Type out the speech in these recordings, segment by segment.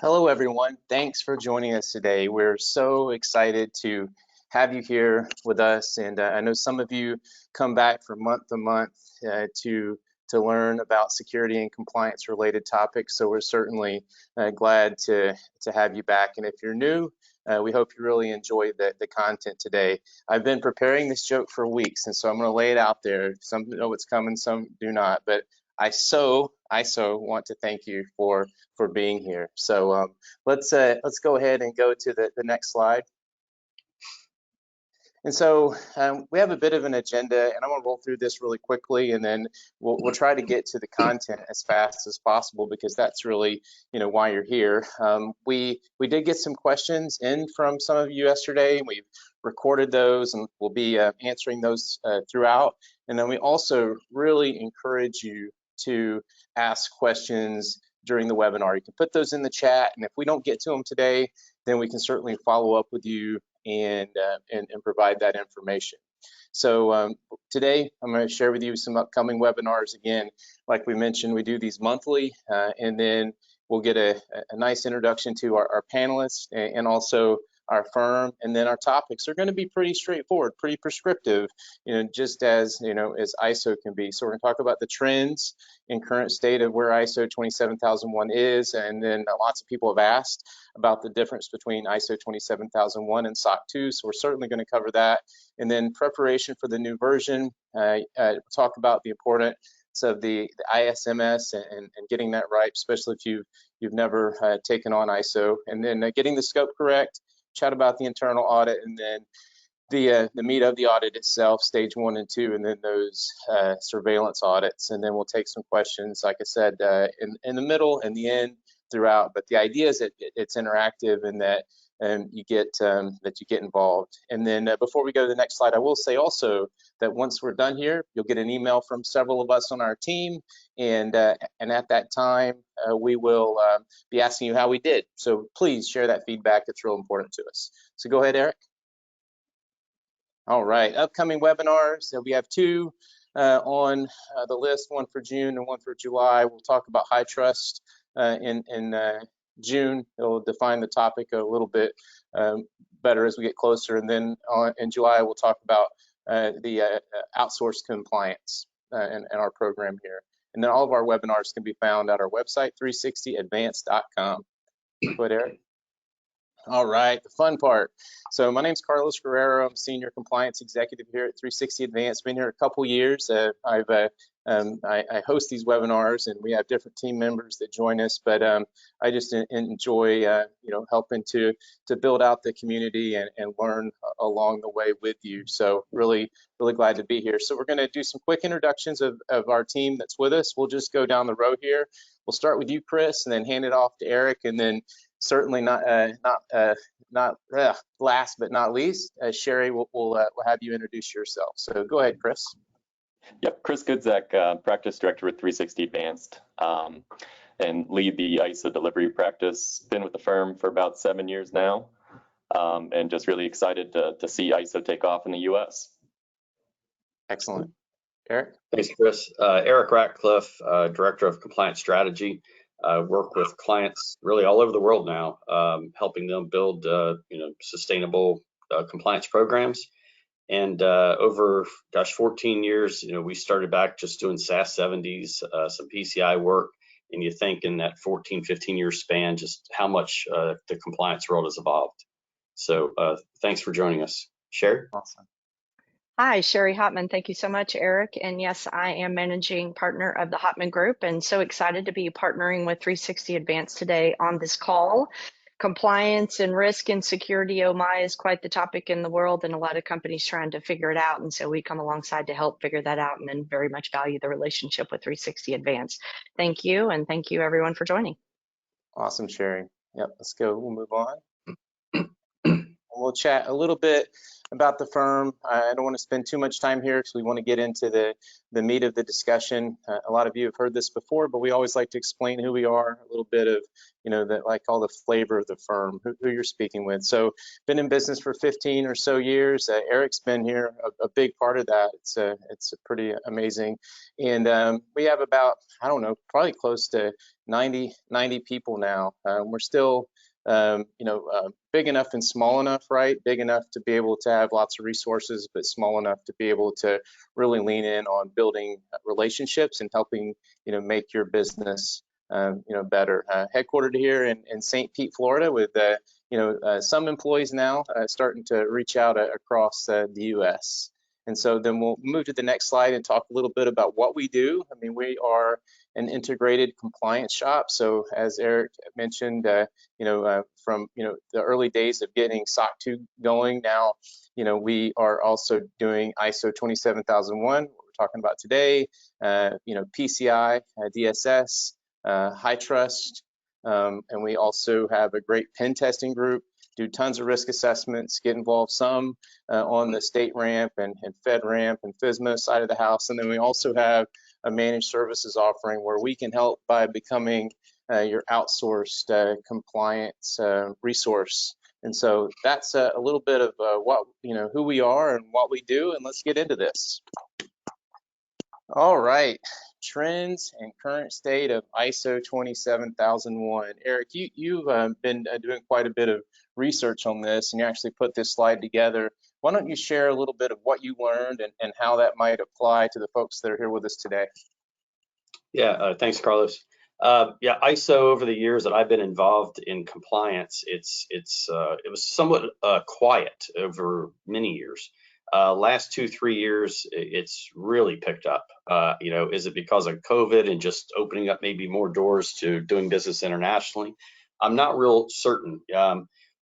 Hello, everyone. Thanks for joining us today. We're so excited to have you here with us. And I know some of you come back from month to month to learn about security and compliance related topics. So we're certainly glad to have you back. And if you're new, we hope you really enjoy the content today. I've been preparing this joke for weeks, and so I'm going to lay it out there. Some know what's coming, some do not. But I so want to thank you for being here. So let's go ahead and go to the next slide. And so we have a bit of an agenda, and I'm going to roll through this really quickly, and then we'll try to get to the content as fast as possible, because that's really why you're here. We did get some questions in from some of you yesterday, and we've recorded those, and we'll be answering those throughout. And then we also really encourage you to ask questions during the webinar. You can put those in the chat, and if we don't get to them today, then we can certainly follow up with you and provide that information. So today I'm going to share with you some upcoming webinars. Again, like we mentioned, we do these monthly, and then we'll get a nice introduction to our panelists and also our firm, and then our topics are going to be pretty straightforward, pretty prescriptive, just as as ISO can be. So we're going to talk about the trends in current state of where ISO 27001 is, and then lots of people have asked about the difference between ISO 27001 and SOC 2, so we're certainly going to cover that. And then preparation for the new version, talk about the importance of the ISMS and getting that right, especially if you've never taken on ISO, and then getting the scope correct, chat about the internal audit, and then the meat of the audit itself, stage 1 and 2, and then those surveillance audits. And then we'll take some questions, like I said, in the middle and the end throughout. But the idea is that it's interactive and that you get involved. And then before we go to the next slide, I will say also that once we're done here, you'll get an email from several of us on our team, and at that time we will be asking you how we did. So please share that feedback. It's real important to us. So go ahead, Eric. All right, upcoming webinars. So we have two on the list, one for June and one for July. We'll talk about high trust in June. It'll define the topic a little bit better as we get closer. And then in July, we'll talk about the outsourced compliance and our program here. And then all of our webinars can be found at our website, 360advanced.com. Go ahead, Eric. All right, the fun part. So my name's Carlos Guerrero. I'm Senior Compliance Executive here at 360 Advanced. Been here a couple years. I host these webinars, and we have different team members that join us. But I just enjoy, helping to build out the community and learn along the way with you. So really glad to be here. So we're going to do some quick introductions of our team that's with us. We'll just go down the road here. We'll start with you, Chris, and then hand it off to Eric, and then certainly not last but not least, Sherry will have you introduce yourself. So go ahead, Chris. Yep, Chris Goodzak, Practice Director with 360 Advanced, and lead the ISO delivery practice. Been with the firm for about 7 years now, and just really excited to see ISO take off in the US. Excellent. Eric? Thanks, Chris. Eric Ratcliffe, Director of Compliance Strategy. Work with clients really all over the world now, helping them build sustainable compliance programs. And over 14 years, we started back just doing SAS 70s, some PCI work, and you think in that 14-15 year span just how much the compliance world has evolved. So thanks for joining us. Sherry? Awesome. Hi, Sherry Hotman. Thank you so much, Eric. And yes, I am managing partner of the Hotman Group, and so excited to be partnering with 360 Advanced today on this call. Compliance and risk and security, oh my, is quite the topic in the world, and a lot of companies trying to figure it out. And so we come alongside to help figure that out, and then very much value the relationship with 360 Advanced. Thank you, and thank you everyone for joining. Awesome, Sherry. Yep, let's go. We'll move on. we'll chat a little bit about the firm. I don't want to spend too much time here because we want to get into the meat of the discussion. A lot of you have heard this before, but we always like to explain who we are, a little bit of, like all the flavor of the firm, who you're speaking with. So been in business for 15 or so years. Eric's been here, a big part of that. It's pretty amazing. And we have about, I don't know, probably close to 90 people now. We're still big enough and small enough, right? Big enough to be able to have lots of resources, but small enough to be able to really lean in on building relationships and helping, make your business, better. Headquartered here in St. Pete, Florida, with, some employees now starting to reach out across the U.S. And so then we'll move to the next slide and talk a little bit about what we do. I mean, we are an integrated compliance shop. So as Eric mentioned, from the early days of getting SOC 2 going, now we are also doing ISO 27001, what we're talking about today, PCI, DSS, high trust, and we also have a great pen testing group, do tons of risk assessments, get involved some on the state ramp and FedRAMP and FSMA side of the house. And then we also have a managed services offering where we can help by becoming your outsourced compliance resource. And so that's a little bit of what, who we are and what we do. And let's get into this. All right. Trends and current state of ISO 27001. Eric, you've been doing quite a bit of research on this, and you actually put this slide together. Why don't you share a little bit of what you learned and how that might apply to the folks that are here with us today? Yeah, thanks, Carlos. ISO over the years that I've been involved in compliance, it was somewhat quiet over many years. Last 2-3 years, it's really picked up. Is it because of COVID and just opening up maybe more doors to doing business internationally? I'm not real certain.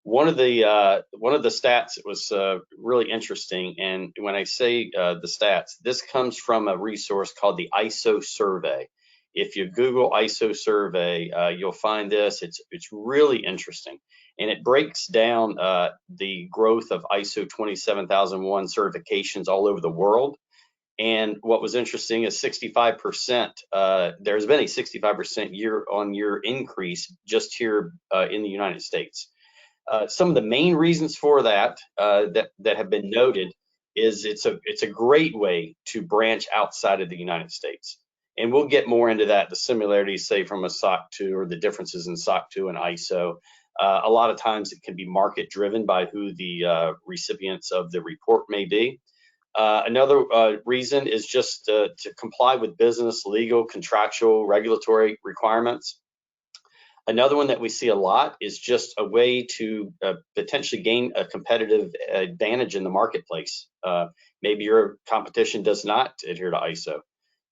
One of the stats was really interesting, and when I say the stats, this comes from a resource called the ISO survey. If you Google ISO survey, you'll find this. It's really interesting, and it breaks down the growth of ISO 27001 certifications all over the world. And what was interesting is 65%. There's been a 65% year-on-year increase just here in the United States. Some of the main reasons for that that have been noted is it's a great way to branch outside of the United States. And we'll get more into that, the similarities, say, from a SOC 2 or the differences in SOC 2 and ISO. A lot of times it can be market driven by who the recipients of the report may be. Another reason is just to comply with business, legal, contractual, regulatory requirements. Another one that we see a lot is just a way to potentially gain a competitive advantage in the marketplace. Maybe your competition does not adhere to ISO.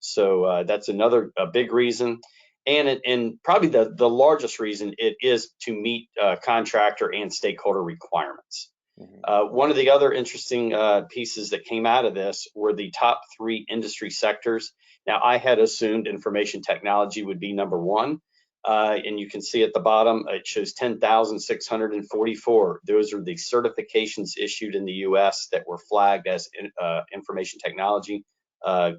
So that's another big reason. And probably the largest reason it is to meet contractor and stakeholder requirements. Mm-hmm. One of the other interesting pieces that came out of this were the top 3 industry sectors. Now, I had assumed information technology would be number 1. And you can see at the bottom, it shows 10,644. Those are the certifications issued in the US that were flagged as information technology, I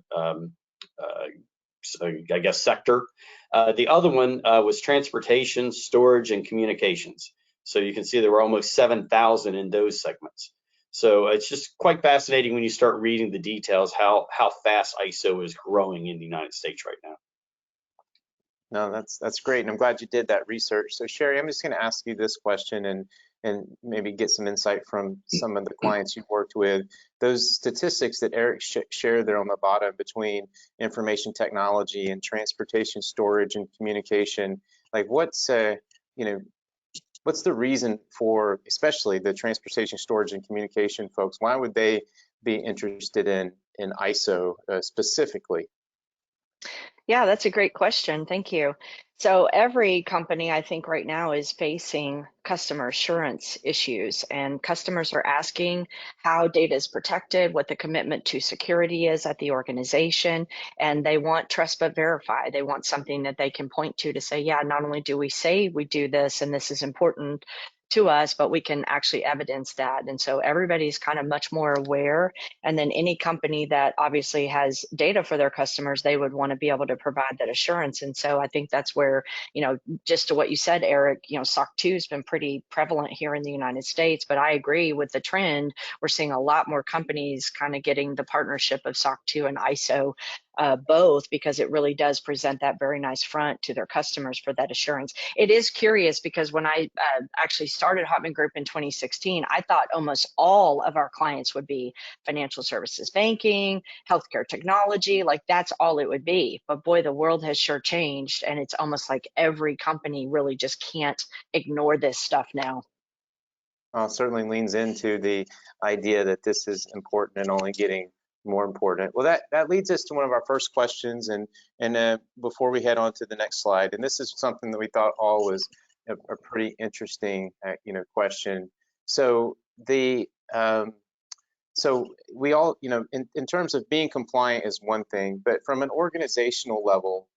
guess, sector. The other one was transportation, storage, and communications. So you can see there were almost 7,000 in those segments. So it's just quite fascinating when you start reading the details, how fast ISO is growing in the United States right now. No, that's great, and I'm glad you did that research. So Sherry, I'm just going to ask you this question and maybe get some insight from some of the clients you've worked with. Those statistics that Eric shared there on the bottom between information technology and transportation, storage, and communication, like what's the reason for, especially the transportation, storage, and communication folks, why would they be interested in ISO specifically? Yeah, that's a great question. Thank you. So every company, I think right now is facing customer assurance issues, and customers are asking how data is protected, what the commitment to security is at the organization, and they want trust but verify. They want something that they can point to say, yeah, not only do we say we do this and this is important, to us, but we can actually evidence that. And so everybody's kind of much more aware. And then any company that obviously has data for their customers, they would want to be able to provide that assurance. And so I think that's where, just to what you said, Eric, SOC 2 has been pretty prevalent here in the United States, but I agree with the trend. We're seeing a lot more companies kind of getting the partnership of SOC 2 and ISO, both, because it really does present that very nice front to their customers for that assurance. It is curious because when I actually started Hotman Group in 2016, I thought almost all of our clients would be financial services, banking, healthcare technology, like that's all it would be. But boy, the world has sure changed, and it's almost like every company really just can't ignore this stuff now. Certainly leans into the idea that this is important and only getting more important. Well, that leads us to one of our first questions, and before we head on to the next slide, and this is something that we thought all was a pretty interesting, question. So so we all, in terms of being compliant is one thing, but from an organizational level,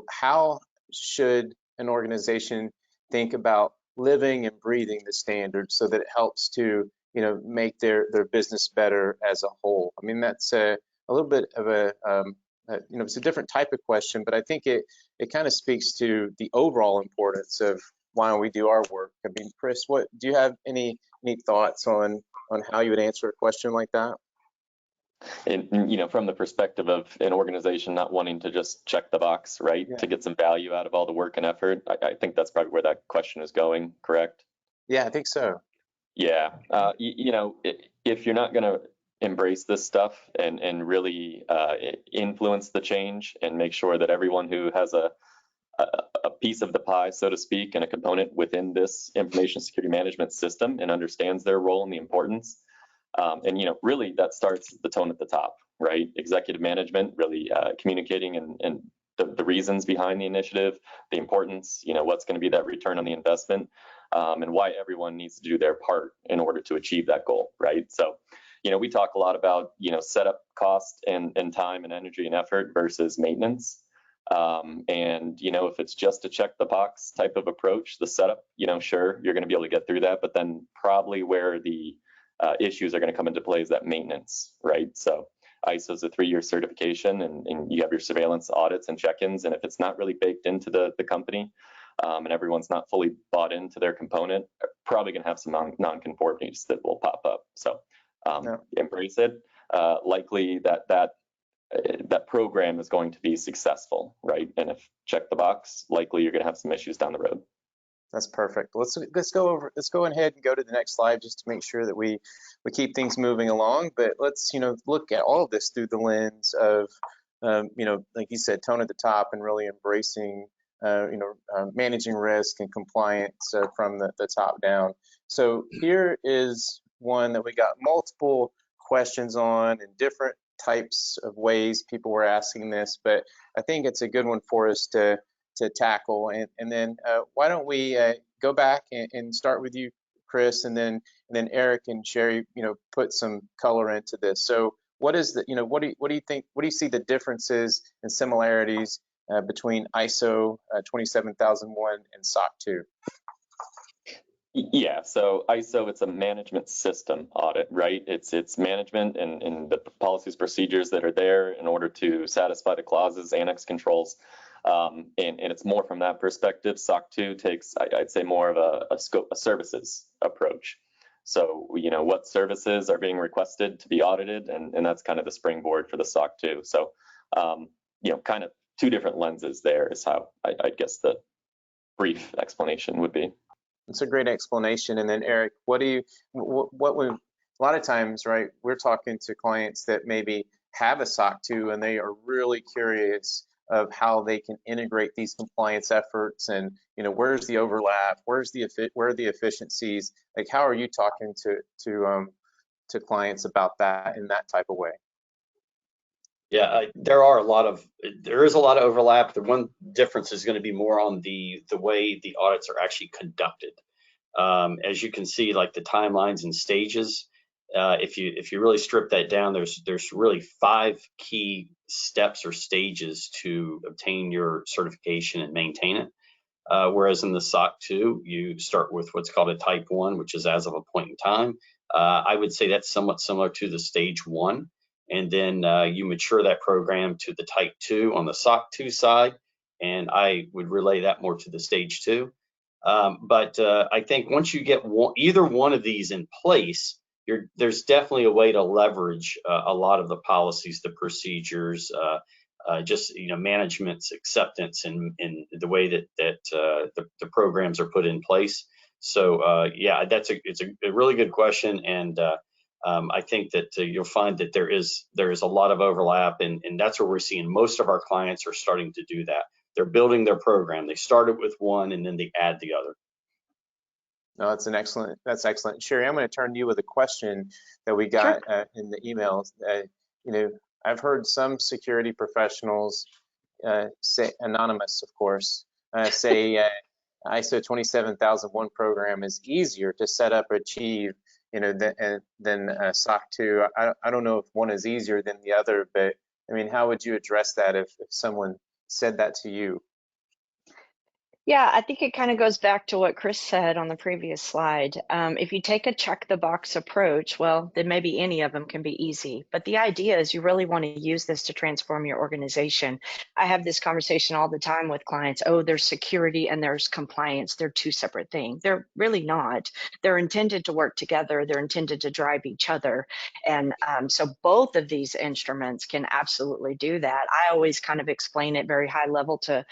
how should an organization think about living and breathing the standards so that it helps to make their business better as a whole? I mean, that's a little bit of it's a different type of question, but I think it kind of speaks to the overall importance of why we do our work. I mean, Chris, do you have any thoughts on how you would answer a question like that? And from the perspective of an organization not wanting to just check the box, right, to get some value out of all the work and effort, I think that's probably where that question is going, correct? Yeah, I think so. Yeah, if you're not going to embrace this stuff and really influence the change and make sure that everyone who has a piece of the pie, so to speak, and a component within this information security management system and understands their role and the importance, and really that starts the tone at the top, right? Executive management really communicating and the reasons behind the initiative, the importance, what's going to be that return on the investment, and why everyone needs to do their part in order to achieve that goal, right? So, we talk a lot about, setup cost and time and energy and effort versus maintenance. And, if it's just a check the box type of approach, the setup, sure, you're going to be able to get through that, but then probably where the issues are going to come into play is that maintenance, right? So ISO is a 3-year certification, and you have your surveillance audits and check-ins. And if it's not really baked into the company, and everyone's not fully bought into their component, probably going to have some non-conformities that will pop up. So embrace it. Likely that program is going to be successful, right? And if check the box, likely you're going to have some issues down the road. That's perfect. Let's go ahead and go to the next slide just to make sure that we keep things moving along. But let's look at all of this through the lens of like you said, tone at the top and really embracing managing risk and compliance from the top down. So here is one that we got multiple questions on in different types of ways people were asking this, but I think it's a good one for us to tackle. And then why don't we go back and start with you, Chris, and then Eric and Sherry, put some color into this. So what is the, what do you think, what do you see the differences and similarities between ISO 27001 and SOC 2? Yeah, so ISO, it's a management system audit, right? It's management and the policies, procedures that are there in order to satisfy the clauses, annex controls. And it's more from that perspective. SOC 2 takes, I'd say, more of a scope of services approach. So, what services are being requested to be audited, and that's kind of the springboard for the SOC 2. So, kind of two different lenses there is how I guess the brief explanation would be. It's a great explanation. And then Eric, what we, a lot of times, right, we're talking to clients that maybe have a SOC 2 and they are really curious of how they can integrate these compliance efforts, and where's the overlap, where are the efficiencies? Like, how are you talking to clients about that in that type of way? Yeah, there is a lot of overlap. The one difference is going to be more on the way the audits are actually conducted. As you can see, like the timelines and stages, if you really strip that down, there's really 5 key steps or stages to obtain your certification and maintain it. whereas in the SOC 2, you start with what's called a type 1, which is as of a point in time. I would say that's somewhat similar to the stage 1. And then you mature that program to the type 2 on the SOC 2 side, and I would relay that more to the stage 2. But I think once you get either one of these in place, there's definitely a way to leverage a lot of the policies, the procedures, just management's acceptance in the way that the programs are put in place. So yeah, it's a really good question, and I think that you'll find that there is a lot of overlap, and that's where we're seeing most of our clients are starting to do that. They're building their program. They started with one, and then they add the other. No, that's excellent. Sherry, I'm going to turn to you with a question that we got in the emails. I've heard some security professionals say, anonymous, of course, say ISO 27001 program is easier to set up or achieve, than SOC 2. I don't know if one is easier than the other, but I mean, how would you address that if someone said that to you? Yeah, I think it kind of goes back to what Chris said on the previous slide. If you take a check the box approach, well, then maybe any of them can be easy. But the idea is you really want to use this to transform your organization. I have this conversation all the time with clients. Oh, there's security and there's compliance. They're two separate things. They're really not. They're intended to work together. They're intended to drive each other. And so both of these instruments can absolutely do that. I always kind of explain it very high level to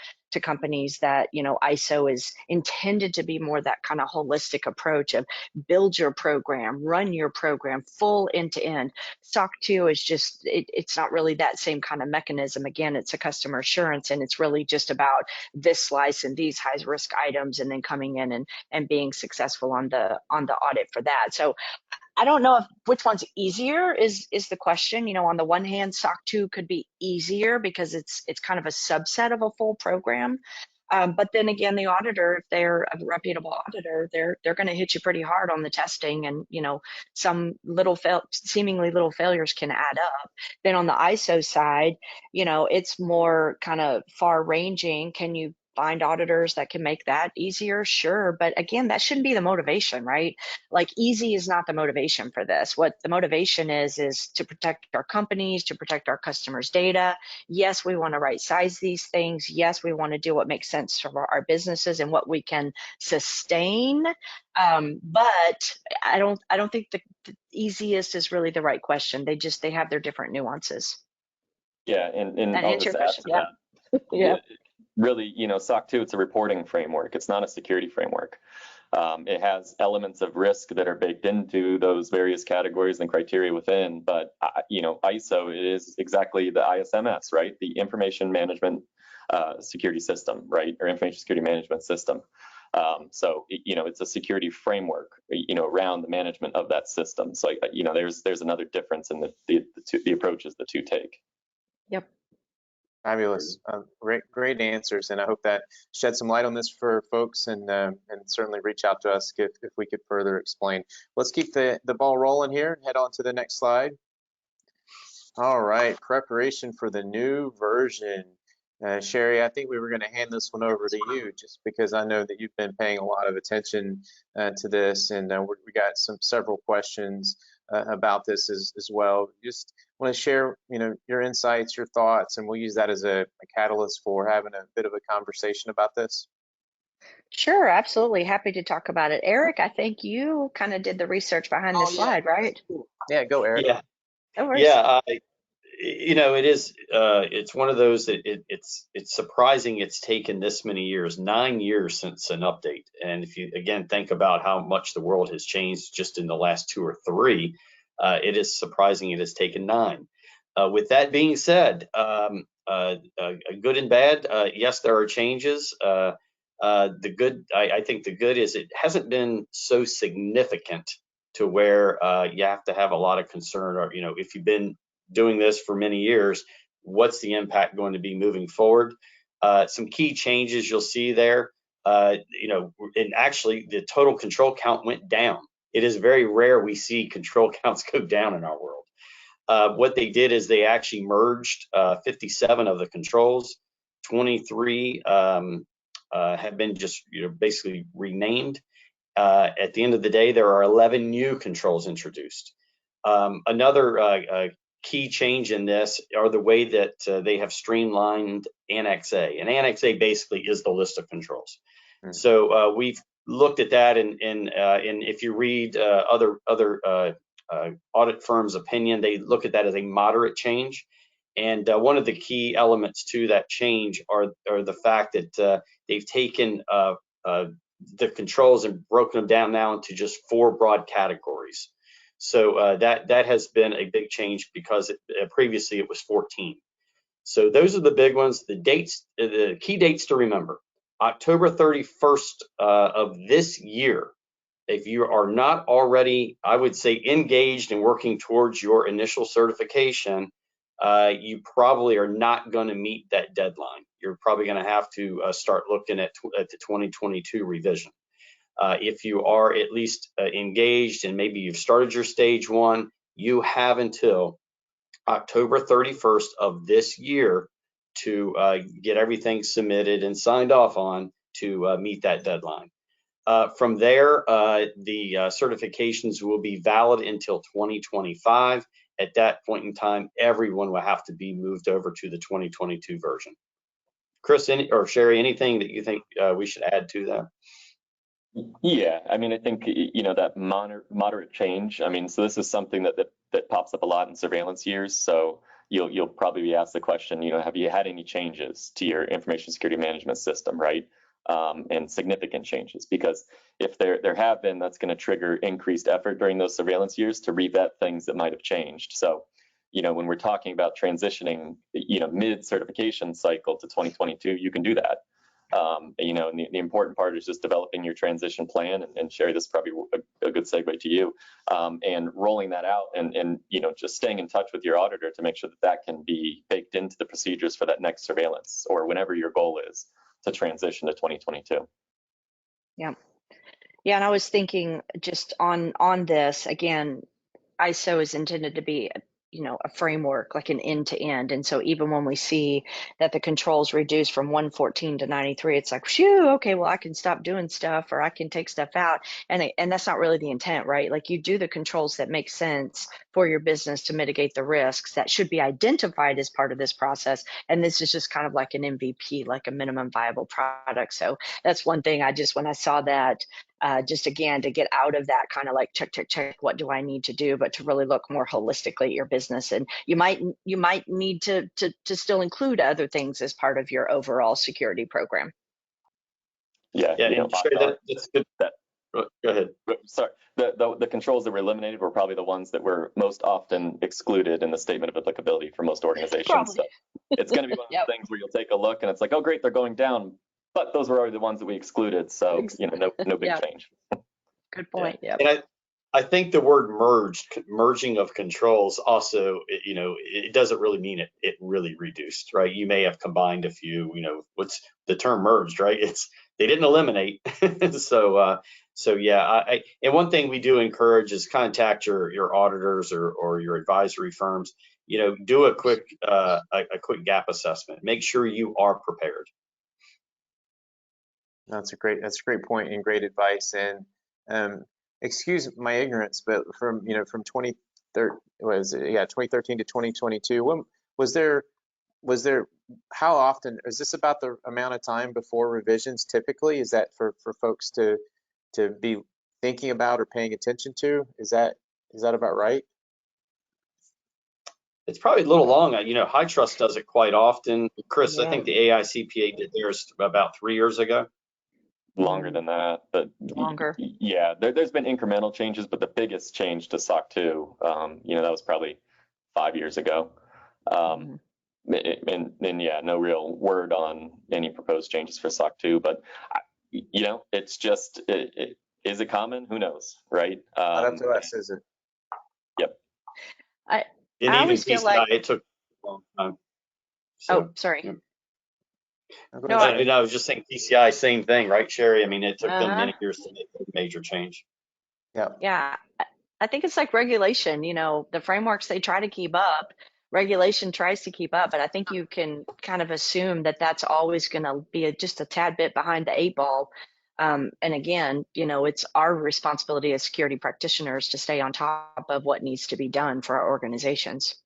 companies that, ISO is intended to be more that kind of holistic approach of build your program, run your program full end to end. SOC 2 is just, it's not really that same kind of mechanism. Again, it's a customer assurance, and it's really just about this slice and these high risk items, and then coming in and being successful on the audit for that. So I don't know which one's easier is the question. On the one hand, SOC 2 could be easier because it's kind of a subset of a full program. But then again, the auditor, if they're a reputable auditor, they're going to hit you pretty hard on the testing, and some seemingly little failures can add up. Then on the ISO side, it's more kind of far ranging. Can you find auditors that can make that easier? Sure. But again, that shouldn't be the motivation, right? Like, easy is not the motivation for this. What the motivation is to protect our companies, to protect our customers' data. Yes, we want to right size these things. Yes, we want to do what makes sense for our businesses and what we can sustain. But I don't think the easiest is really the right question. They have their different nuances. Yeah, and I'll just add to that. Yeah. Really, SOC 2, it's a reporting framework. It's not a security framework. It has elements of risk that are baked into those various categories and criteria within, but ISO is exactly the ISMS, right? The Information Management Security System, right? Or Information Security Management System. So it's a security framework, around the management of that system. So there's another difference in the approaches the two take. Yep. Fabulous. Great answers, and I hope that shed some light on this for folks, and certainly reach out to us if we could further explain. Let's keep the ball rolling here. Head on to the next slide. All right, preparation for the new version. Sherry, I think we were going to hand this one over to you, just because I know that you've been paying a lot of attention to this, and we got several questions about this as well. Just want to share, your insights, your thoughts, and we'll use that as a catalyst for having a bit of a conversation about this. Sure, absolutely. Happy to talk about it. Eric, I think you kind of did the research behind this slide, right? Yeah, go, Eric. Yeah, No worries. yeah. It's one of those that it's surprising it's taken this many years, 9 years since an update. And if you again think about how much the world has changed just in the last 2 or 3, it is surprising it has taken 9. With that being said, good and bad, yes, there are changes. The good, I think the good is it hasn't been so significant to where you have to have a lot of concern, or if you've been doing this for many years, what's the impact going to be moving forward? Some key changes you'll see there, and actually the total control count went down. It is very rare we see control counts go down in our world. What they did is they actually merged 57 of the controls, 23 have been just basically renamed. At the end of the day, there are 11 new controls introduced. Another key change in this are the way that they have streamlined Annex A. And Annex A basically is the list of controls. So we've looked at that, and if you read other audit firms' opinion, they look at that as a moderate change. And one of the key elements to that change are the fact that they've taken the controls and broken them down now into just 4 broad categories. So that has been a big change, because previously it was 14. So those are the big ones. The dates, the key dates to remember: October 31st of this year. If you are not already, I would say, engaged and working towards your initial certification, you probably are not going to meet that deadline. You're probably going to have to start looking at the 2022 revision. If you are at least engaged and maybe you've started your stage 1, you have until October 31st of this year to get everything submitted and signed off on to meet that deadline. From there, the certifications will be valid until 2025. At that point in time, everyone will have to be moved over to the 2022 version. Chris, or Sherry, anything that you think we should add to that? Yeah, I mean, I think, that moderate change. I mean, so this is something that pops up a lot in surveillance years. So you'll probably be asked the question, have you had any changes to your information security management system, right? And significant changes, because if there have been, that's going to trigger increased effort during those surveillance years to revet things that might have changed. So, when we're talking about transitioning, mid-certification cycle to 2022, you can do that. And the important part is just developing your transition plan, and Sherry, this is probably a good segue to you, and rolling that out, and just staying in touch with your auditor to make sure that can be baked into the procedures for that next surveillance, or whenever your goal is to transition to 2022. Yeah. And I was thinking just on this, again, ISO is intended to be a framework, like an end to end. And so even when we see that the controls reduce from 114 to 93, it's like, phew, okay, well, I can stop doing stuff, or I can take stuff out. And that's not really the intent, right? Like, you do the controls that make sense for your business to mitigate the risks that should be identified as part of this process. And this is just kind of like an MVP, like a minimum viable product. So that's one thing when I saw that, just again, to get out of that kind of like check, what do I need to do, but to really look more holistically at your business. And you might need to still include other things as part of your overall security program. Yeah, that's good. Go ahead. Sorry, the controls that were eliminated were probably the ones that were most often excluded in the statement of applicability for most organizations. So it's going to be one of the things where you'll take a look and it's like, oh, great, they're going down. But those were already the ones that we excluded, so no big change. Good point. Yeah. And I think the word merging of controls also, it doesn't really mean it really reduced, right? You may have combined a few. What's the term merged, right? They didn't eliminate. So yeah. And one thing we do encourage is contact your auditors or your advisory firms. Do a quick gap assessment. Make sure you are prepared. That's a great point and great advice. And excuse my ignorance, but from 2013 to 2022, when was there how often is this about the amount of time before revisions typically? Is that for folks to be thinking about or paying attention to? Is that about right? It's probably a little long. High Trust does it quite often. Chris, I think the AICPA did theirs about 3 years ago. Longer than that, but longer. Yeah, there's been incremental changes, but the biggest change to SOC 2, that was probably 5 years ago. And yeah, no real word on any proposed changes for SOC 2, but it's just, is it common? Who knows, right? Not up to us, is it? Yep. I always feel like it took a long time. So, sorry. Yeah. No, I was just saying PCI, same thing, right, Sherry? I mean, it took them many years to make a major change. Yeah. I think it's like regulation, the frameworks, they try to keep up, regulation tries to keep up, but I think you can kind of assume that that's always going to be just a tad bit behind the 8 ball. And again, it's our responsibility as security practitioners to stay on top of what needs to be done for our organizations.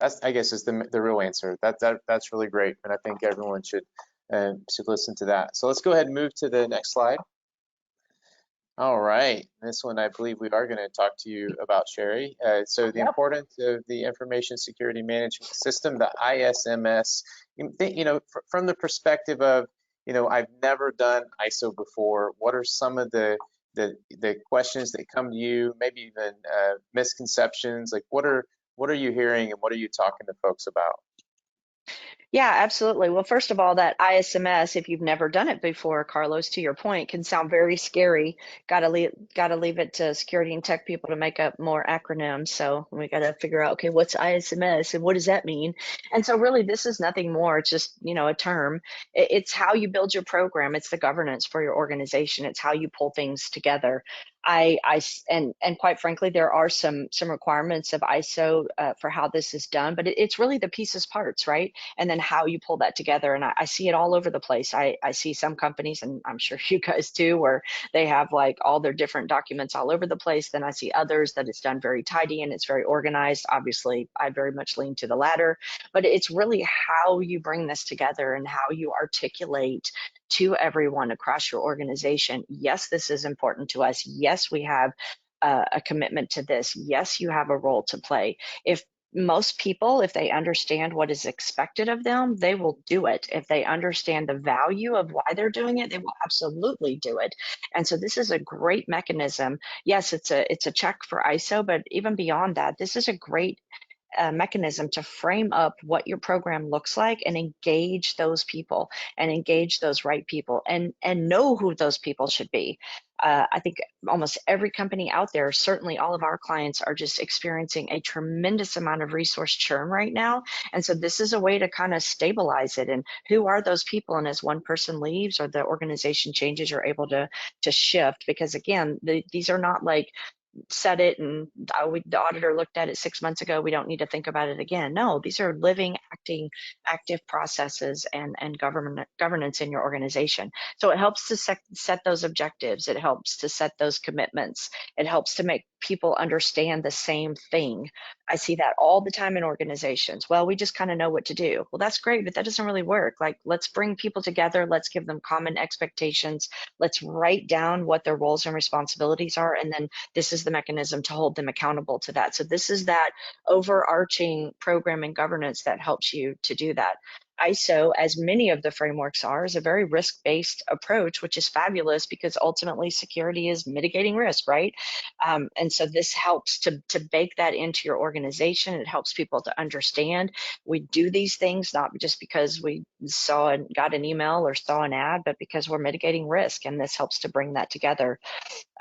That's, I guess, is the real answer. That's really great, and I think everyone should listen to that. So let's go ahead and move to the next slide. All right, this one I believe we are going to talk to you about, Sherry. So the importance of the information security management system, the ISMS. From the perspective of, I've never done ISO before. What are some of the questions that come to you? Maybe even misconceptions. Like, what are you hearing, and what are you talking to folks about? Yeah, absolutely. Well, first of all, that ISMS, if you've never done it before, Carlos, to your point, can sound very scary. Got to leave it to security and tech people to make up more acronyms. So we got to figure out, okay, what's ISMS and what does that mean? And so really, this is nothing more. It's just, a term. It's how you build your program. It's the governance for your organization. It's how you pull things together. And quite frankly, there are some requirements of ISO for how this is done, but it's really the pieces parts, right? And then how you pull that together. And I see it all over the place. I see some companies, and I'm sure you guys do, where they have like all their different documents all over the place. Then I see others that it's done very tidy and it's very organized. Obviously, I very much lean to the latter, but it's really how you bring this together and how you articulate to everyone across your organization. Yes, this is important to us. Yes, we have a commitment to this. Yes, you have a role to play. If most people, if they understand what is expected of them, they will do it. If they understand the value of why they're doing it, they will absolutely do it. And so this is a great mechanism. Yes, it's a check for ISO, but even beyond that, this is a great mechanism to frame up what your program looks like and engage those people and engage those right people and know who those people should be. I think almost every company out there, certainly all of our clients, are just experiencing a tremendous amount of resource churn right now. And so this is a way to kind of stabilize it. And who are those people? And as one person leaves or the organization changes, you're able to shift, because again, these are not like set it and the auditor looked at it 6 months ago, we don't need to think about it again. No, these are living, active processes and governance in your organization. So it helps to set those objectives. It helps to set those commitments. It helps to make people understand the same thing. I see that all the time in organizations. Well, we just kind of know what to do. Well, that's great, but that doesn't really work. Like, let's bring people together. Let's give them common expectations. Let's write down what their roles and responsibilities are. And then this is the mechanism to hold them accountable to that. So this is that overarching program and governance that helps you to do that. ISO, as many of the frameworks are, is a very risk-based approach, which is fabulous because ultimately security is mitigating risk, right? And so this helps to bake that into your organization. It helps people to understand we do these things not just because we saw and got an email or saw an ad, but because we're mitigating risk, and this helps to bring that together.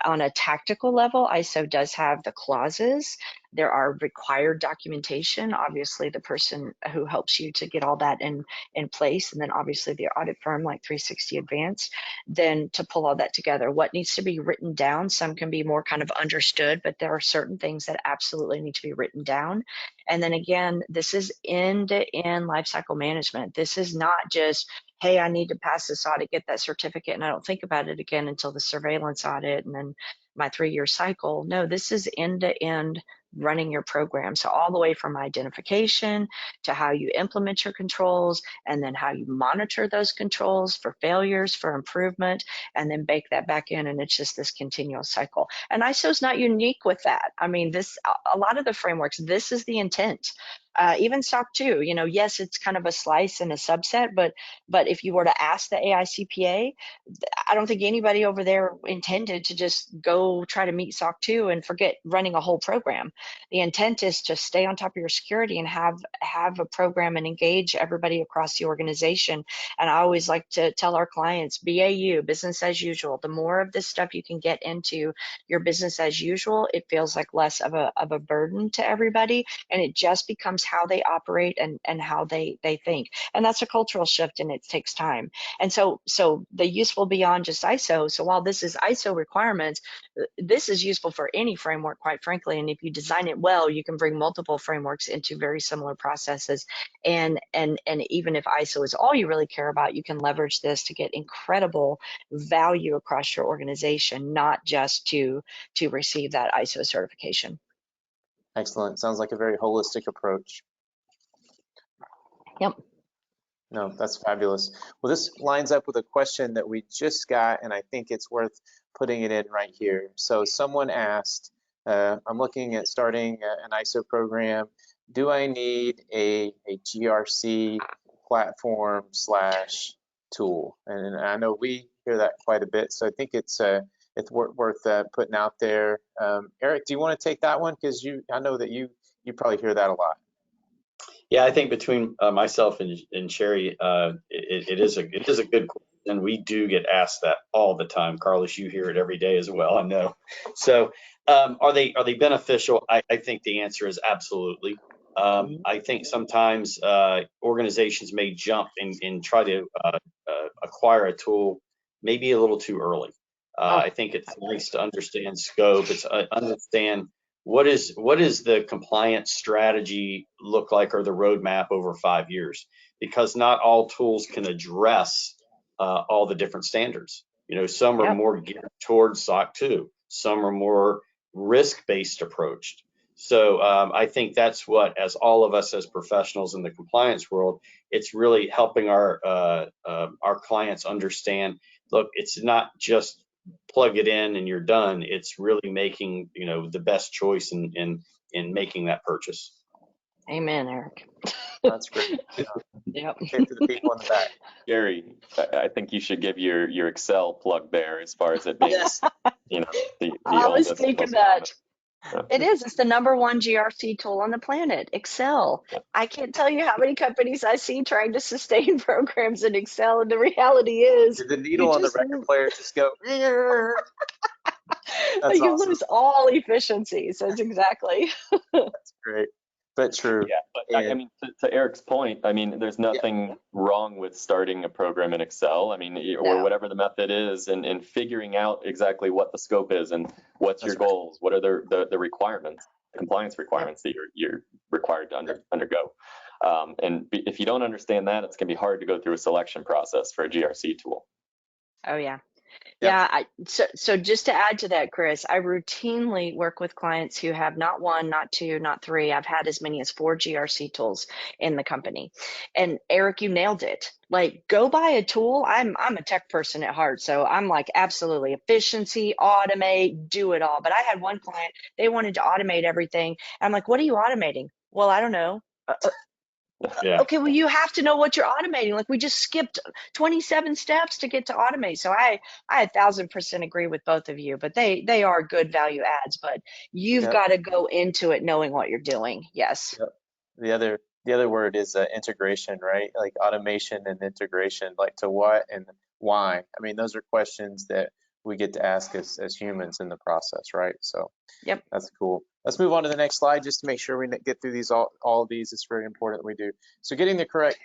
On a tactical level, ISO does have the clauses. There are required documentation, obviously the person who helps you to get all that in place, and then obviously the audit firm like 360 Advanced, then to pull all that together. What needs to be written down, some can be more kind of understood, but there are certain things that absolutely need to be written down. And then again, this is end-to-end lifecycle management. This is not just, hey, I need to pass this audit, get that certificate, and I don't think about it again until the surveillance audit and then my 3-year cycle. No, this is end-to-end running your program. So all the way from identification to how you implement your controls, and then how you monitor those controls for failures, for improvement, and then bake that back in. And it's just this continual cycle. And ISO is not unique with that. I mean, a lot of the frameworks, this is the intent. Even SOC 2, yes, it's kind of a slice and a subset, but if you were to ask the AICPA, I don't think anybody over there intended to just go try to meet SOC 2 and forget running a whole program. The intent is to stay on top of your security and have a program and engage everybody across the organization. And I always like to tell our clients, BAU, business as usual. The more of this stuff you can get into your business as usual, it feels like less of a burden to everybody, and it just becomes how they operate and how they think. And that's a cultural shift, and it takes time. And so the useful beyond just ISO. So while this is ISO requirements, this is useful for any framework, quite frankly. And if you design it well, you can bring multiple frameworks into very similar processes. And even if ISO is all you really care about, you can leverage this to get incredible value across your organization, not just to receive that ISO certification. Excellent. Sounds like a very holistic approach. Yep. No, that's fabulous. Well, this lines up with a question that we just got, and I think it's worth putting it in right here. So someone asked, I'm looking at starting an ISO program. Do I need a GRC platform / tool? And I know we hear that quite a bit, so I think it's worth putting out there. Eric, do you want to take that one? Because I know that you probably hear that a lot. Yeah, I think between myself and Sherry, it is a good question. And we do get asked that all the time. Carlos, you hear it every day as well, I know. So are they beneficial? I think the answer is absolutely. I think sometimes organizations may jump and try to acquire a tool maybe a little too early. I think it's nice to understand scope. It's understand what is the compliance strategy look like, or the roadmap over 5 years, because not all tools can address all the different standards. You know, some are more geared towards SOC 2, some are more risk-based approached. So I think that's what, as all of us as professionals in the compliance world, it's really helping our clients understand, look, it's not just plug it in and you're done. It's really making, you know, the best choice in making that purchase. Amen, Eric. That's great. Yep. Okay, for the people in the back. Gary, I think you should give your Excel plug there, as far as it being, Yes. you know, the I was oldest, thinking most that. common. It is. It's the #1 GRC tool on the planet, Excel. I can't tell you how many companies I see trying to sustain programs in Excel, and the reality is, Did the needle on the record player just go? That's you awesome. lose all efficiencies. That's exactly. That's great, but true. Yeah, but I mean, to Eric's point, I mean, there's nothing wrong with starting a program in Excel. I mean, or whatever the method is, and figuring out exactly what the scope is and what's your goals, what are the requirements, the compliance requirements that you're required to undergo. And if you don't understand that, it's gonna be hard to go through a selection process for a GRC tool. Oh yeah. Yeah, so just to add to that, Chris, I routinely work with clients who have not 1, not 2, not 3. I've had as many as 4 GRC tools in the company. And Eric, you nailed it. Like, go buy a tool. I'm a tech person at heart, so I'm like, absolutely, efficiency, automate, do it all. But I had one client, they wanted to automate everything. I'm like, what are you automating? Well, I don't know. Yeah. Okay, well, you have to know what you're automating. Like, we just skipped 27 steps to get to automate. So I 1,000% agree with both of you, but they are good value adds, but you've got to go into it knowing what you're doing. Yes. Yep. The other word is integration, right? Like automation and integration, like to what and why. I mean, those are questions that we get to ask as humans in the process, right? So Yep. That's cool. Let's move on to the next slide just to make sure we get through these all of these. It's very important that we do. So getting the correct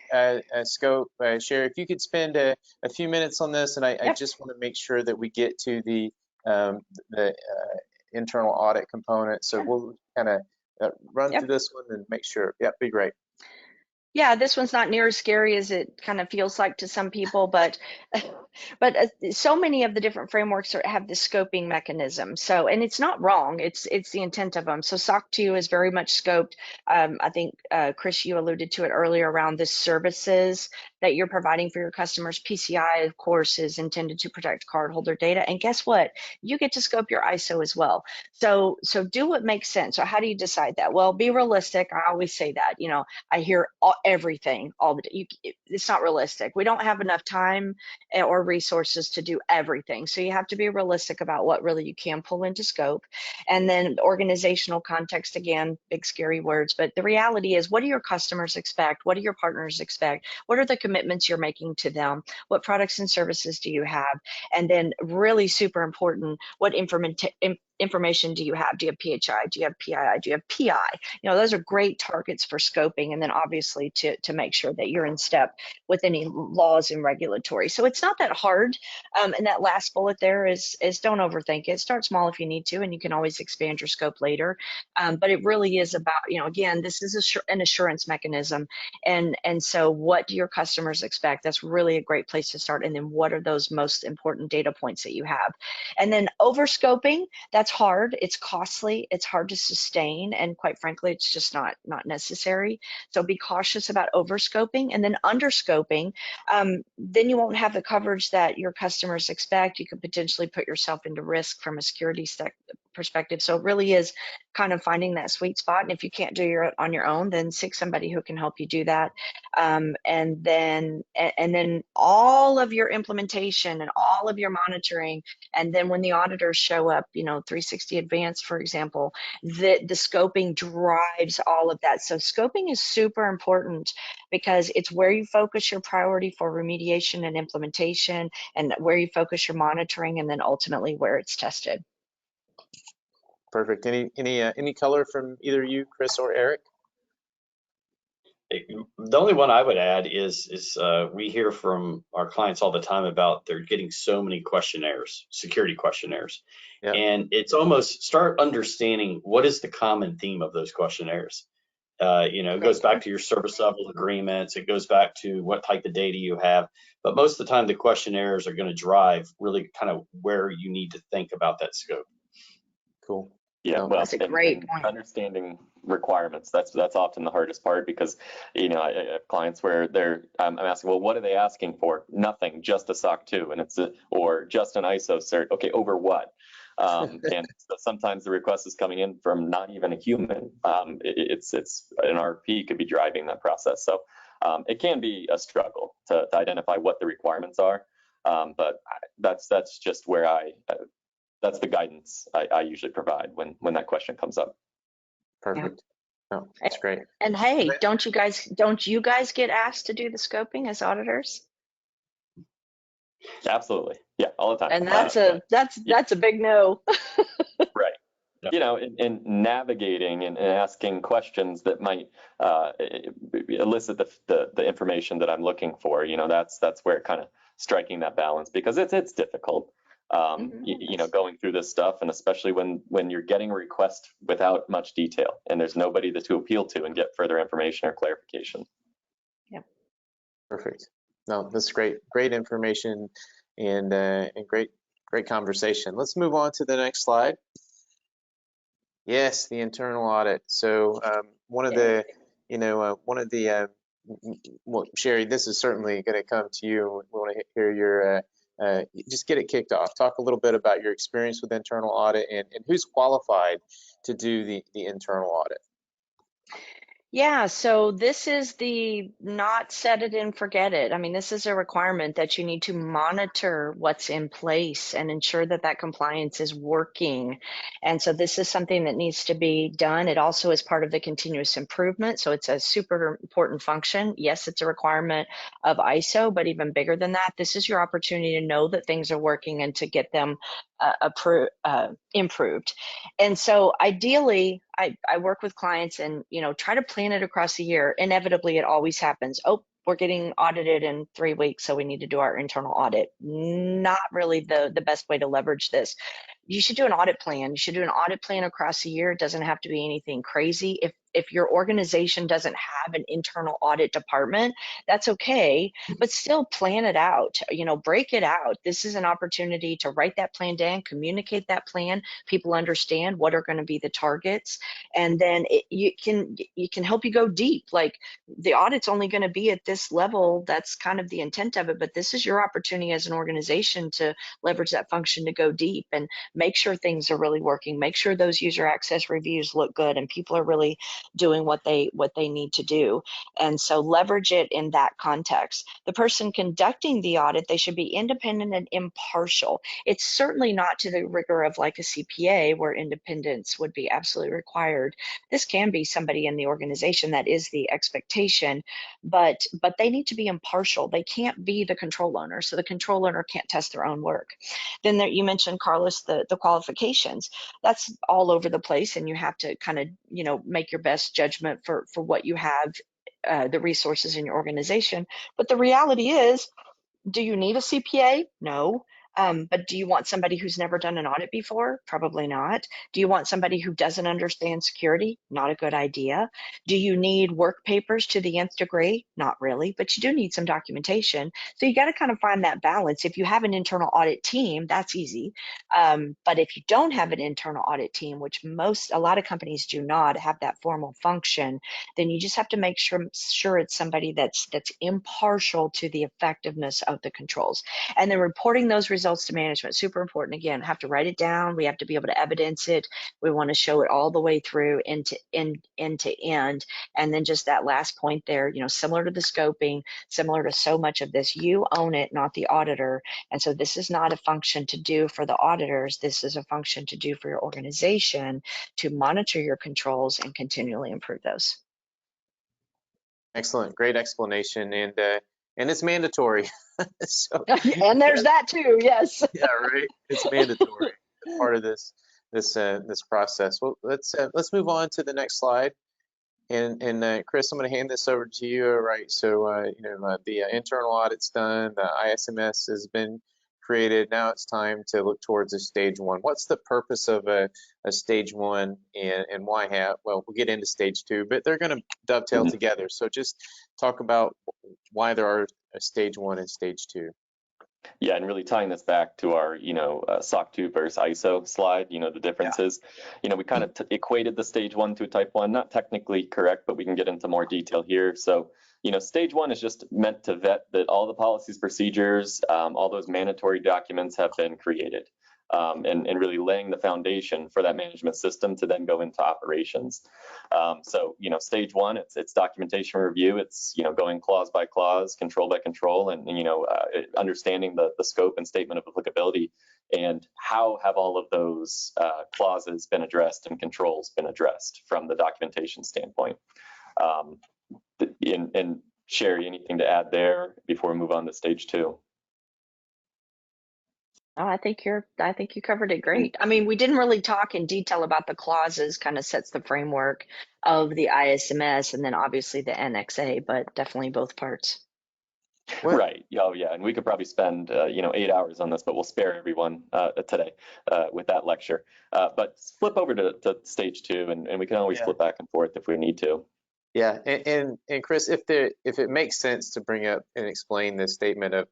scope, Sherry, if you could spend a few minutes on this, and I just want to make sure that we get to the internal audit component. So we'll kind of run through this one and make sure. Yep, be great. Yeah, this one's not near as scary as it kind of feels like to some people, but so many of the different frameworks have the scoping mechanism. So, and it's not wrong. It's the intent of them. So SOC 2 is very much scoped. I think Chris, you alluded to it earlier around the services that you're providing for your customers. PCI, of course, is intended to protect cardholder data. And guess what? You get to scope your ISO as well. So do what makes sense. So how do you decide that? Well, be realistic. I always say that. You know, I hear everything all the day. It's not realistic. We don't have enough time or resources to do everything. So you have to be realistic about what really you can pull into scope. And then organizational context, again, big scary words, but the reality is, what do your customers expect? What do your partners expect? What are the commitments you're making to them? What products and services do you have? And then really super important, what information do you have? Do you have PHI? Do you have PII? Do you have PI? You know, those are great targets for scoping, and then obviously to make sure that you're in step with any laws and regulatory. So it's not that hard. And that last bullet there is don't overthink it. Start small if you need to, and you can always expand your scope later. But it really is about, you know, again, this is an assurance mechanism, and so what do your customers expect? That's really a great place to start. And then what are those most important data points that you have? And then over scoping, that's hard. It's costly. It's hard to sustain, and quite frankly, it's just not necessary. So be cautious about over scoping. And then under scoping, then you won't have the coverage that your customers expect. You could potentially put yourself into risk from a security perspective. So it really is kind of finding that sweet spot. And if you can't do it on your own, then seek somebody who can help you do that. And then all of your implementation and all of your monitoring, and then when the auditors show up, you know, 360 Advanced, for example, the scoping drives all of that. So scoping is super important because it's where you focus your priority for remediation and implementation, and where you focus your monitoring, and then ultimately where it's tested. Perfect. Any color from either you, Chris or Eric? The only one I would add is we hear from our clients all the time about they're getting so many questionnaires, security questionnaires. Yep. And it's almost start understanding what is the common theme of those questionnaires. You know, it goes back to your service level agreements. It goes back to what type of data you have. But most of the time, the questionnaires are going to drive really kind of where you need to think about that scope. Cool. Yeah, well, that's a great point. Understanding requirements, that's often the hardest part, because, you know, I have clients where I'm asking, well, what are they asking for? Nothing, just a SOC 2, and or just an ISO cert. Okay, over what? And so sometimes the request is coming in from not even a human. It's an RP could be driving that process. So it can be a struggle to identify what the requirements are. But that's just where that's the guidance I usually provide when that question comes up. Perfect. Yeah. Oh, that's great. And hey, don't you guys get asked to do the scoping as auditors? Absolutely. Yeah, all the time. And that's a big no. Right. Yep. You know, in navigating and asking questions that might elicit the information that I'm looking for, you know, that's where kind of striking that balance, because it's difficult. You know, going through this stuff, and especially when you're getting a request without much detail and there's nobody to appeal to and get further information or clarification. Yeah. Perfect. No, that's great information, and great conversation. Let's move on to the next slide. Yes, the internal audit. So one of the well, Sherry, this is certainly going to come to you. We want to hear your just get it kicked off. Talk a little bit about your experience with internal audit, and who's qualified to do the internal audit. Yeah, so this is the not set it and forget it. I mean, this is a requirement that you need to monitor what's in place and ensure that that compliance is working. And so this is something that needs to be done. It also is part of the continuous improvement. So it's a super important function. Yes, it's a requirement of ISO, but even bigger than that, this is your opportunity to know that things are working and to get them improved. And so ideally, I work with clients and, you know, try to plan it across the year. Inevitably, it always happens. Oh, we're getting audited in 3 weeks, so we need to do our internal audit. Not really the best way to leverage this. You should do an audit plan. You should do an audit plan across the year. It doesn't have to be anything crazy. If your organization doesn't have an internal audit department, that's okay, but still plan it out, you know, break it out. This is an opportunity to write that plan down, communicate that plan. People understand what are going to be the targets, and then you can help you go deep. Like, the audit's only going to be at this level. That's kind of the intent of it, but this is your opportunity as an organization to leverage that function to go deep and make sure things are really working, make sure those user access reviews look good and people are really doing what they need to do. And so leverage it in that context. The person conducting the audit, they should be independent and impartial. It's certainly not to the rigor of like a CPA where independence would be absolutely required. This can be somebody in the organization, that is the expectation, but they need to be impartial. They can't be the control owner, so the control owner can't test their own work. Then there, you mentioned, Carlos, the qualifications. That's all over the place, and you have to kind of, you know, make your best judgment for what you have, the resources in your organization. But the reality is, do you need a CPA? No. But do you want somebody who's never done an audit before? Probably not. Do you want somebody who doesn't understand security? Not a good idea. Do you need work papers to the nth degree? Not really, but you do need some documentation. So you got to kind of find that balance. If you have an internal audit team, that's easy. But if you don't have an internal audit team, which a lot of companies do not have that formal function, then you just have to make sure it's somebody that's impartial to the effectiveness of the controls. And then reporting those results to management, super important. Again, have to write it down. We have to be able to evidence it. We want to show it all the way through end to end. And then just that last point there, you know, similar to the scoping, similar to so much of this, you own it, not the auditor. And so this is not a function to do for the auditors. This is a function to do for your organization, to monitor your controls and continually improve those. Excellent, great explanation, and it's mandatory. So, and there's that too, yes. Yeah, right. It's mandatory. It's part of this process. Well, let's move on to the next slide. And Chris, I'm going to hand this over to you. Right. So the internal audit's done. The ISMS has been created. Now it's time to look towards a stage one. What's the purpose of a stage one, and why have? Well, we'll get into stage two, but they're going to dovetail together. So just talk about why there are a stage one and stage two. Yeah, and really tying this back to our, SOC 2 versus ISO slide, the differences. Yeah. We kind of equated the stage one to type one, not technically correct, but we can get into more detail here. So, stage one is just meant to vet that all the policies, procedures, all those mandatory documents have been created. And really laying the foundation for that management system to then go into operations. So, stage one, it's documentation review. It's, going clause by clause, control by control, and understanding the scope and statement of applicability, and how have all of those clauses been addressed and controls been addressed from the documentation standpoint. And Sherry, anything to add there before we move on to stage two? Oh, I think you covered it great. I mean, we didn't really talk in detail about the clauses, kind of sets the framework of the ISMS, and then obviously the NXA, but definitely both parts. What? Right. Oh, yeah. And we could probably spend 8 hours on this, but we'll spare everyone today with that lecture. But flip over to stage two, and we can always flip back and forth if we need to. Yeah. And Chris, if it makes sense to bring up and explain the statement of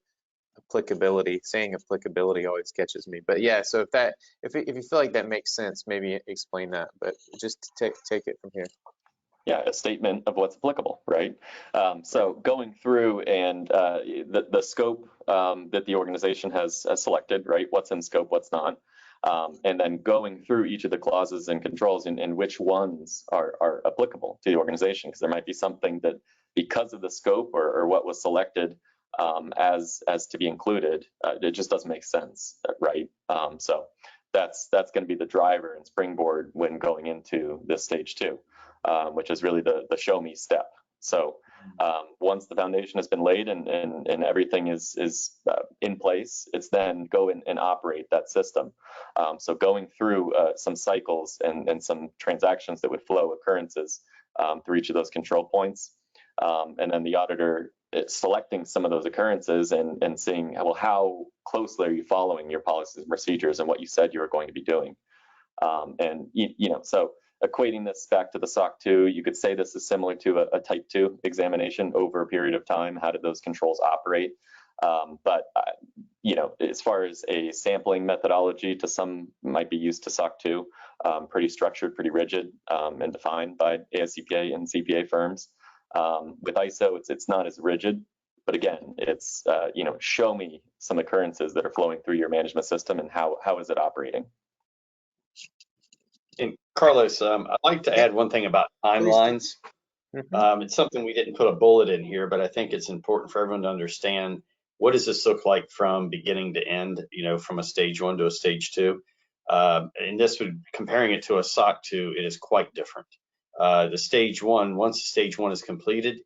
applicability, saying applicability always catches me, but yeah, so if you feel like that makes sense, maybe explain that, but just take it from here. Yeah, a statement of what's applicable, right? So going through and the scope that the organization has selected, right? What's in scope, what's not, and then going through each of the clauses and controls and which ones are applicable to the organization, because there might be something that, because of the scope or what was selected, as to be included, it just doesn't make sense, right? So that's going to be the driver and springboard when going into this stage two, which is really the show me step. So once the foundation has been laid and everything is in place, it's then go and operate that system. So going through some cycles and some transactions that would flow occurrences through each of those control points, and then the auditor selecting some of those occurrences and seeing, well, how closely are you following your policies and procedures and what you said you were going to be doing. So equating this back to the SOC 2, you could say this is similar to a type 2 examination over a period of time. How did those controls operate? But as far as a sampling methodology, to some might be used to SOC 2, pretty structured, pretty rigid, and defined by ASCPA and CPA firms. With ISO, it's not as rigid, but again, it's show me some occurrences that are flowing through your management system and how is it operating. And Carlos, I'd like to add one thing about Please do. timelines. It's something we didn't put a bullet in here, but I think it's important for everyone to understand what does this look like from beginning to end, from a stage 1 to a stage 2. And this would, comparing it to a SOC 2, it is quite different. The stage 1, once the stage 1 is completed,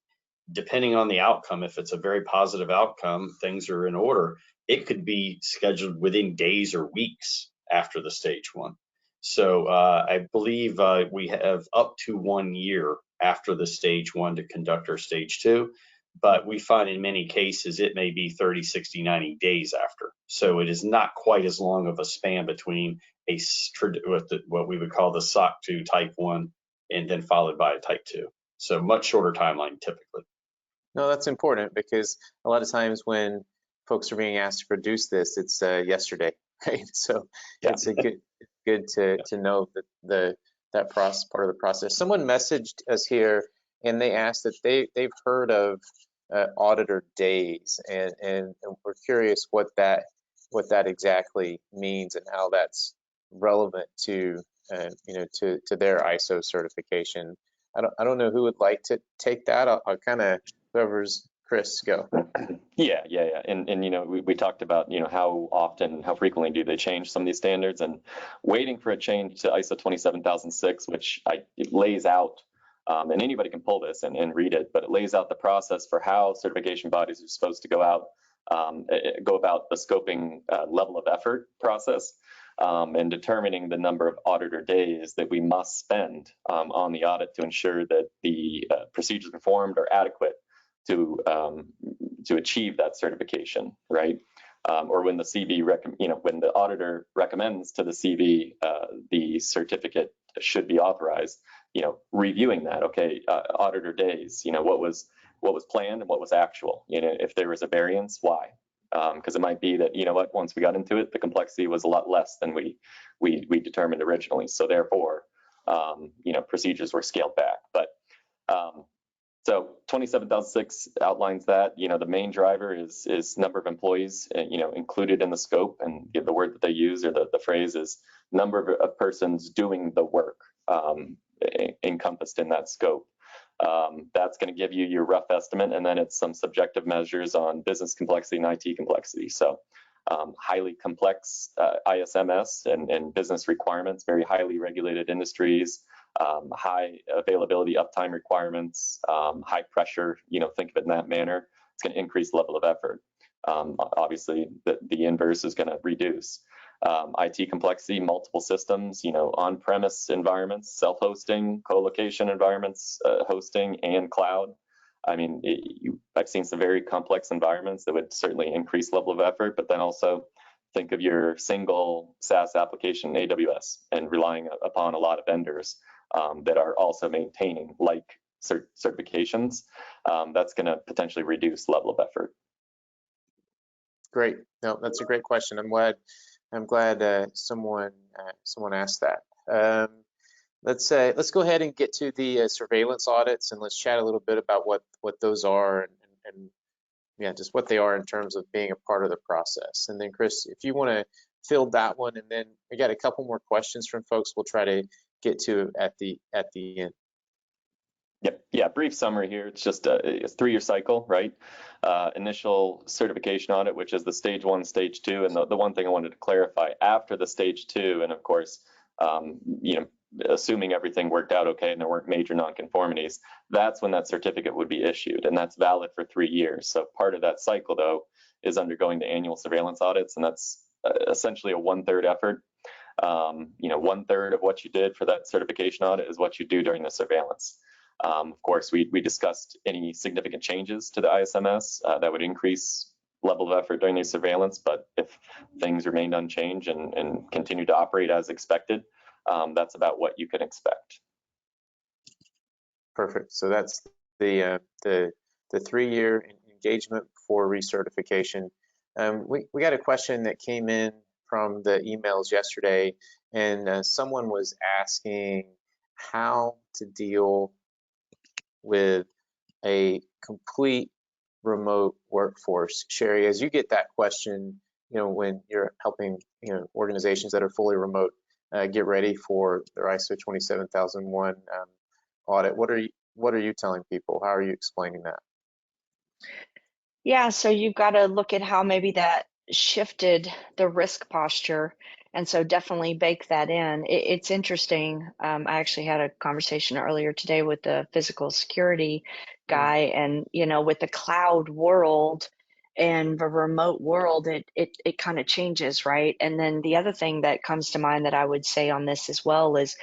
depending on the outcome, if it's a very positive outcome, things are in order. It could be scheduled within days or weeks after the stage 1. So I believe we have up to 1 year after the stage 1 to conduct our stage 2, but we find in many cases it may be 30, 60, 90 days after. So it is not quite as long of a span between what we would call the SOC 2 type 1 and then followed by a type 2. So much shorter timeline typically. No, that's important because a lot of times when folks are being asked to produce this, it's yesterday, right? So Yeah. it's a good to know that that process, part of the process. Someone messaged us here and they asked that they've heard of auditor days, and we're curious what that exactly means and how that's relevant to to their ISO certification. I don't know who would like to take that. I'll kind of, whoever's Chris, go. Yeah. And we talked about, how often, how frequently do they change some of these standards, and waiting for a change to ISO 27006, which it lays out, and anybody can pull this and read it, but it lays out the process for how certification bodies are supposed to go about the scoping level of effort process, and determining the number of auditor days that we must spend on the audit to ensure that the procedures performed are adequate to achieve that certification, right? Or when the CV, when the auditor recommends to the CV the certificate should be authorized, reviewing that. Okay, auditor days. What was planned and what was actual. If there was a variance, why? Because it might be that once we got into it, the complexity was a lot less than we determined originally. So therefore, procedures were scaled back. But so 27006 outlines that. The main driver is number of employees, included in the scope, and the word that they use, or the phrase, is number of persons doing the work encompassed in that scope. That's going to give you your rough estimate, and then it's some subjective measures on business complexity and IT complexity. So highly complex ISMS and business requirements, very highly regulated industries, high availability uptime requirements, high pressure, think of it in that manner. It's going to increase level of effort. Obviously, the inverse is going to reduce. IT complexity, multiple systems, on-premise environments, self-hosting, co-location environments, hosting, and cloud. I mean, I've seen some very complex environments that would certainly increase level of effort, but then also think of your single SaaS application in AWS and relying upon a lot of vendors that are also maintaining like certifications. That's going to potentially reduce level of effort. Great. No, that's a great question. I'm glad someone asked that. Let's go ahead and get to the surveillance audits, and let's chat a little bit about what those are and yeah, just what they are in terms of being a part of the process. And then Chris, if you want to field that one, and then we got a couple more questions from folks we'll try to get to at the end. Yep. Yeah. Brief summary here. It's just a 3-year cycle, right? Initial certification audit, which is the stage 1, stage 2, and the one thing I wanted to clarify, after the stage 2, and of course, assuming everything worked out okay and there weren't major nonconformities, that's when that certificate would be issued, and that's valid for 3 years. So part of that cycle, though, is undergoing the annual surveillance audits, and that's essentially a 1/3 effort. 1/3 of what you did for that certification audit is what you do during the surveillance. Of course, we discussed any significant changes to the ISMS that would increase level of effort during the surveillance, but if things remained unchanged and continued to operate as expected, that's about what you can expect. Perfect. So that's the 3-year engagement for recertification. We got a question that came in from the emails yesterday, and someone was asking how to deal with a complete remote workforce. Sherry, as you get that question, when you're helping organizations that are fully remote, get ready for their ISO 27001 audit. What are you telling people? How are you explaining that? Yeah, so you've got to look at how maybe that shifted the risk posture. And so definitely bake that in. It's interesting. I actually had a conversation earlier today with the physical security guy, and with the cloud world and the remote world, it kind of changes, right? And then the other thing that comes to mind that I would say on this as well is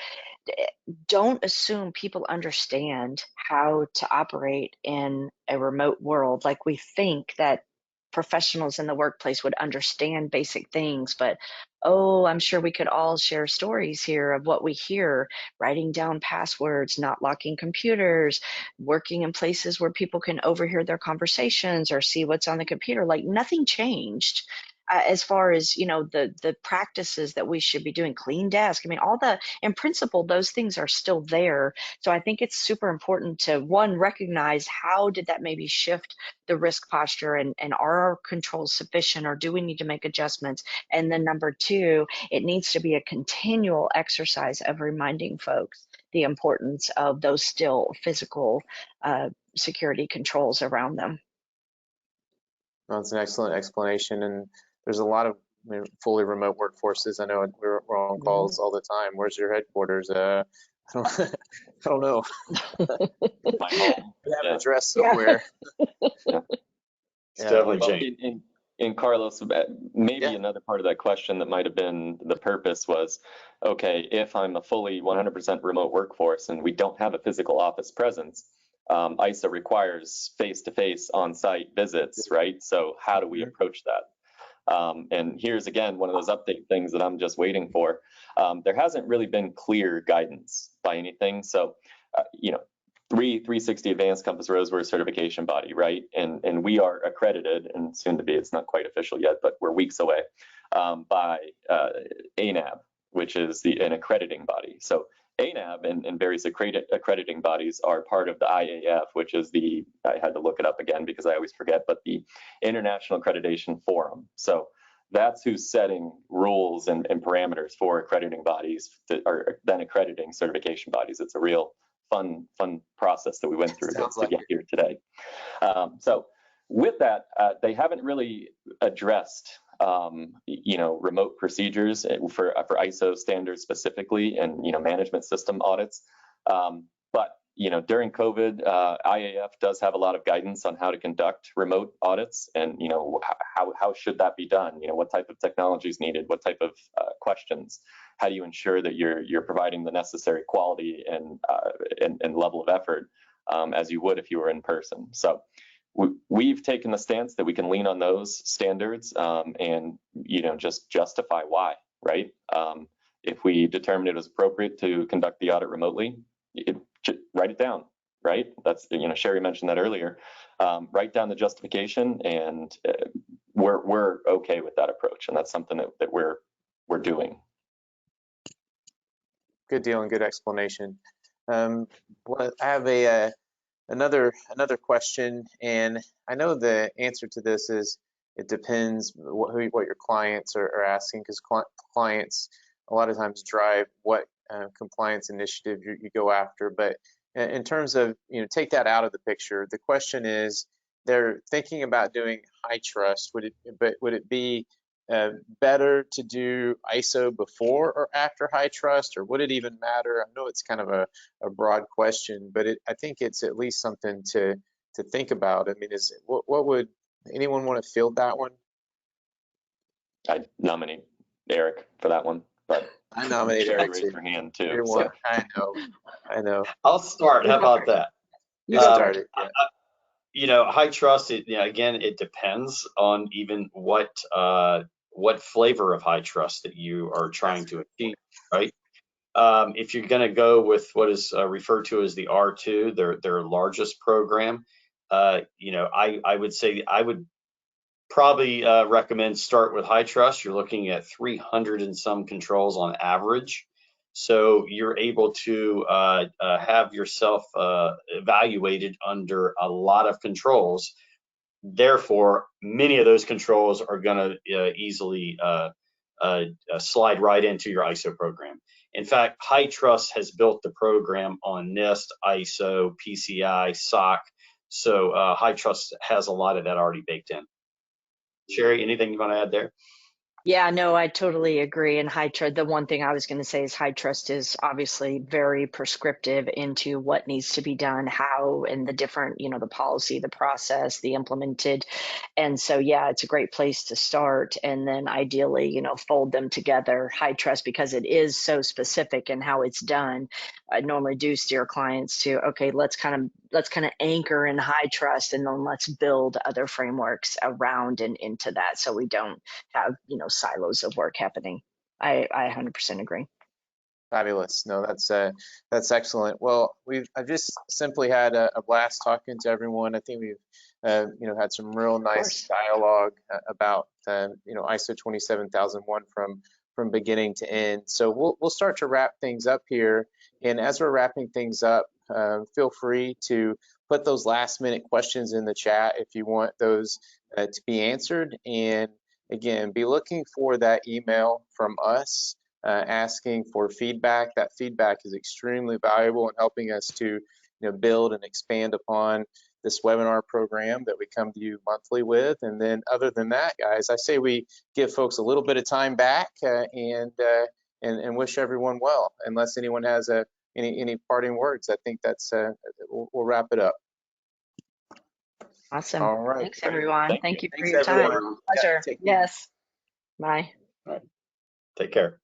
don't assume people understand how to operate in a remote world. Like, we think that professionals in the workplace would understand basic things, but I'm sure we could all share stories here of what we hear: writing down passwords, not locking computers, working in places where people can overhear their conversations or see what's on the computer. Like, nothing changed. As far as the practices that we should be doing, clean desk, I mean, all the, in principle, those things are still there. So I think it's super important to, one, recognize how did that maybe shift the risk posture, and are our controls sufficient, or do we need to make adjustments? And then number two, it needs to be a continual exercise of reminding folks the importance of those still physical security controls around them. Well, that's an excellent explanation, and there's a lot of fully remote workforces. I know we're on calls all the time. Where's your headquarters? I don't, I don't know. My home. We have an address somewhere. It's definitely changed. And Carlos, maybe another part of that question that might have been the purpose was, okay, if I'm a fully 100% remote workforce and we don't have a physical office presence, ISO requires face-to-face on-site visits, right? So how do we approach that? And here's, again, one of those update things that I'm just waiting for. There hasn't really been clear guidance by anything. So, 360 Advanced Compass Rose, we're a certification body, right? And we are accredited, and soon to be, it's not quite official yet, but we're weeks away, by ANAB, which is an accrediting body. So ANAB and various accrediting bodies are part of the IAF, which is I had to look it up again because I always forget, but the International Accreditation Forum. So that's who's setting rules and parameters for accrediting bodies that are then accrediting certification bodies. It's a real fun process that we went through to get here today. So with that, they haven't really addressed remote procedures for ISO standards specifically, and management system audits. But during COVID, IAF does have a lot of guidance on how to conduct remote audits, and how should that be done? What type of technology is needed? What type of questions? How do you ensure that you're providing the necessary quality and level of effort as you would if you were in person? So we've taken the stance that we can lean on those standards and just justify why, right? If we determine it was appropriate to conduct the audit remotely, write it down, right? That's, Sherry mentioned that earlier. Write down the justification, and we're okay with that approach, and that's something that we're doing. Good deal and good explanation. I have another question, and I know the answer to this is it depends what your clients are asking, because clients a lot of times drive what compliance initiative you go after. But in terms of, take that out of the picture, the question is, they're thinking about doing high trust. Would it be better to do ISO before or after high trust, or would it even matter? I know it's kind of a broad question, but I think it's at least something to think about. I mean, what would anyone want to field that one? I nominate Eric for that one, but I nominate Sherry Eric. raised her hand too. So. I know. I'll start. How about that? You started. High trust. Again, it depends on even what flavor of high trust that you are trying to achieve, right? If you're going to go with what is referred to as the R2, their largest program, I would say I would probably recommend start with high trust. You're looking at 300 and some controls on average. So you're able to have yourself evaluated under a lot of controls. Therefore, many of those controls are going to easily slide right into your ISO program. In fact, HITRUST has built the program on NIST, ISO, PCI, SOC. So HITRUST has a lot of that already baked in. Sherry, anything you want to add there? Yeah, no, I totally agree. And the one thing I was going to say is HITRUST is obviously very prescriptive into what needs to be done, how, and the different, the policy, the process, the implemented. And so, yeah, it's a great place to start. And then ideally, fold them together. HITRUST, because it is so specific in how it's done, I normally do steer clients to, okay, let's kind of anchor in HITRUST, and then let's build other frameworks around and into that, so we don't have silos of work happening. I 100% agree. Fabulous. No, that's excellent. Well, I've just simply had a blast talking to everyone. I think we've had some real nice dialogue about ISO 27001 from beginning to end. So we'll start to wrap things up here. And as we're wrapping things up, feel free to put those last minute questions in the chat if you want those to be answered. And again, be looking for that email from us asking for feedback. That feedback is extremely valuable in helping us to build and expand upon this webinar program that we come to you monthly with. And then other than that, guys, I say we give folks a little bit of time back and wish everyone well. Unless anyone has any parting words, I think that's we'll wrap it up. Awesome. All right. Thanks, everyone. Thank you for Thanks, your everyone. time. Pleasure. Yeah, yes. Bye. All right. Take care.